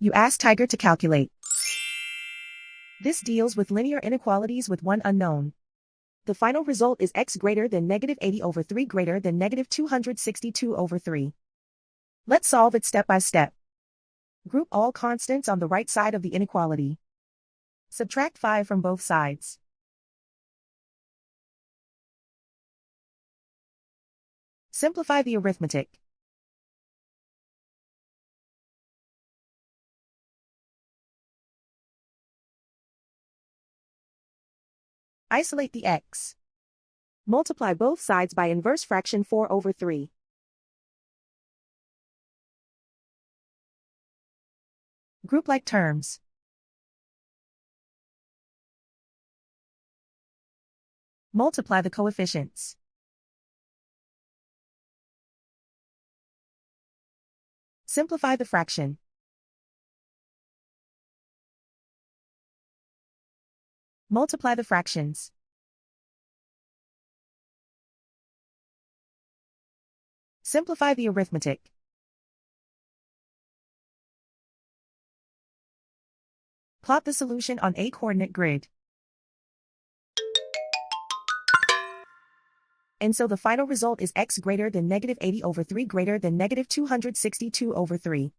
You ask Tiger to calculate. This deals with linear inequalities with one unknown. The final result is x greater than -80/3 greater than -262/3. Let's solve it step by step. Group all constants on the right side of the inequality. Subtract 5 from both sides. Simplify the arithmetic. Isolate the x. Multiply both sides by inverse fraction 4/3. Group like terms. Multiply the coefficients. Simplify the fraction. Multiply the fractions. Simplify the arithmetic. Plot the solution on a coordinate grid. And so the final result is x greater than -80/3 greater than -262/3.